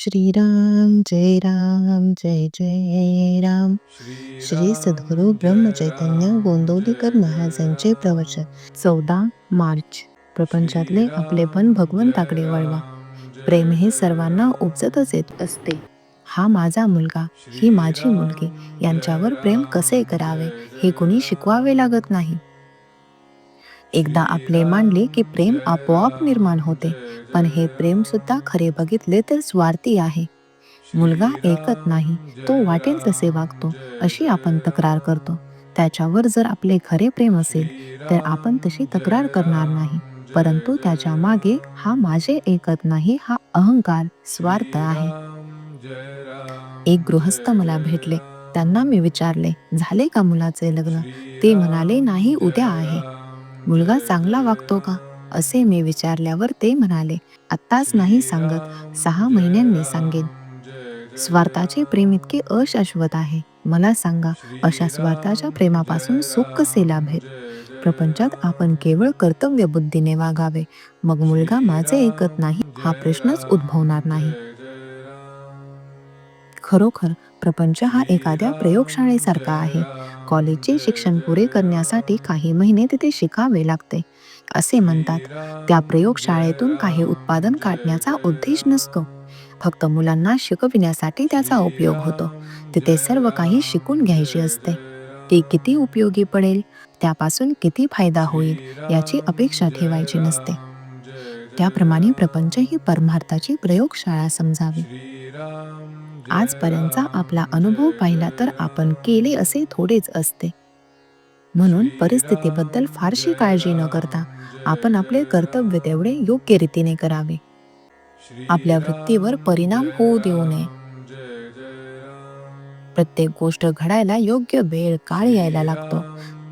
श्रीराम जय राम जय जय राम. श्री सद्गुरु ब्रह्मचैतन्य गोंदवलेकर महाराजांचे प्रवचन. 14 मार्च. प्रपंचातले आपलेपण भगवंताकडे वळवा. प्रेम हे सर्वांना उपजतच येत असते. हा माझा मुलगा, ही माझी मुलगी यांच्यावर प्रेम कसे करावे हे कुणी शिकवावे लागत नाही. एकदा आपले मांडले की प्रेम आपोआप निर्माण होते. पण हे प्रेम सुद्धा खरे बघितले तर स्वार्थी आहे. मुलगा ऐकत नाही, तो वाटेल तसे वागतो अशी आपण तक्रार करतो. त्याच्यावर जर आपले खरे प्रेम असेल तर आपण तशी तक्रार करणार नाही. परंतु त्याच्या मागे हा माझे ऐकत नाही हा अहंकार, स्वार्थ आहे. एक गृहस्थ मला भेटले. त्यांना मी विचारले, झाले का मुलाचे लग्न? ते म्हणाले, नाही, उद्या आहे. मुलगा चांगला वागतो का असे मी विचारल्यावर ते म्हणाले, आत्ताच नाही सांगत, 6 महिन्यांनी सांगेन. स्वार्थाचे प्रेम इतके अशाश्वत आहे. मला सांगा, अशा स्वार्थाच्या प्रेमापासून सुख कसे लाभेल? प्रपंचात आपण केवळ कर्तव्य बुद्धीने वागावे, मग मुलगा माझे ऐकत नाही हा प्रश्नच उद्भवणार नाही. खरोखर प्रपंच हा एखाद्या प्रयोगशाळेसारखा आहे. कॉलेजचे शिक्षण पुरे करण्यासाठी काही महिने तिथे शिकावे लागते असे म्हणतात. त्या प्रयोगशाळेतून काही उत्पादन काढण्याचा उद्देश नसतो. फक्त मुलांना शिकविण्यासाठी त्याचा उपयोग होतो. तिथे सर्व काही शिकून घ्यायचे असते. ते किती उपयोगी पडेल, त्यापासून किती फायदा होईल याची अपेक्षा ठेवायची नसते. त्याप्रमाणे प्रपंच ही परमार्थाची प्रयोगशाळा समजावी. आजपर्यंतचा आपला अनुभव पाहिला तर आपण केले असे थोडेच असते. म्हणून परिस्थितीबद्दल फारशी काळजी न करता आपण आपले कर्तव्य तेवढे योग्य रीतीने करावे. आपल्या वृत्तीवर परिणाम होऊ देऊ नये. प्रत्येक गोष्ट घडायला योग्य वेळ काळ यायला लागतो.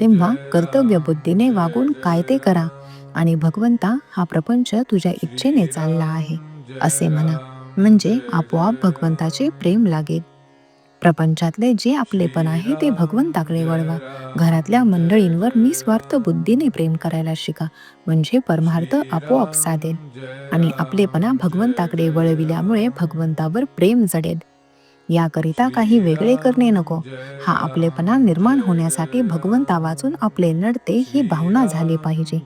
तेव्हा कर्तव्य बुद्धीने वागून काय ते करा आणि भगवंता, हा प्रपंच तुझ्या इच्छेने चालला आहे असे म्हणा. म्हणजे आपोआप भगवंताचे प्रेम लागेल. प्रपंचातले जे आपलेपण आहे ते भगवंताकडे वळवा. घरातल्या मंडळींवर निस्वार्थ बुद्धीने प्रेम करायला शिका. म्हणजे परमार्थ आपोआप साधेल आणि आपलेपणा भगवंताकडे वळविल्यामुळे भगवंतावर प्रेम जडेल. याकरिता काही वेगळे करणे नको. हा आपलेपणा निर्माण होण्यासाठी भगवंता वाचून आपले नडते ही भावना झाली पाहिजे.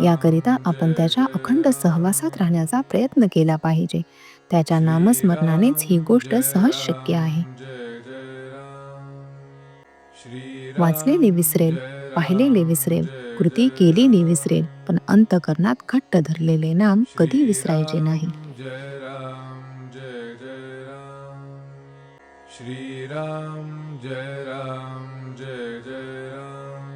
याकरिता आपण त्याच्या अखंड सहवासात राहण्याचा प्रयत्न केला पाहिजे. त्याच्या नामस्मरणानेच ही गोष्ट सहज शक्य आहे. वाचलेले विसरेल, पाहिलेले विसरेल, कृती केलेली विसरेल, पण अंतःकरणात घट्ट धरलेले नाम कधी विसरायचे नाही. श्रीराम जय राम जय जय राम.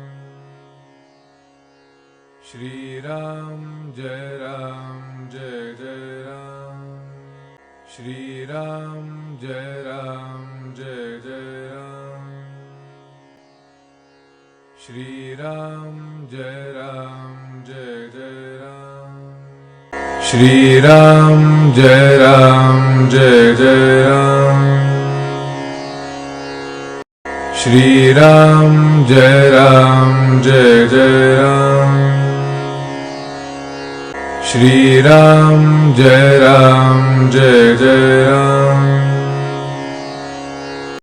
श्रीराम जय राम जय जय राम. श्रीराम जय राम जय जय राम. श्रीराम जय राम जय जय राम. श्रीराम जय राम जय जय राम. श्रीराम जय राम जय जय राम. श्रीराम जय राम जय जय राम.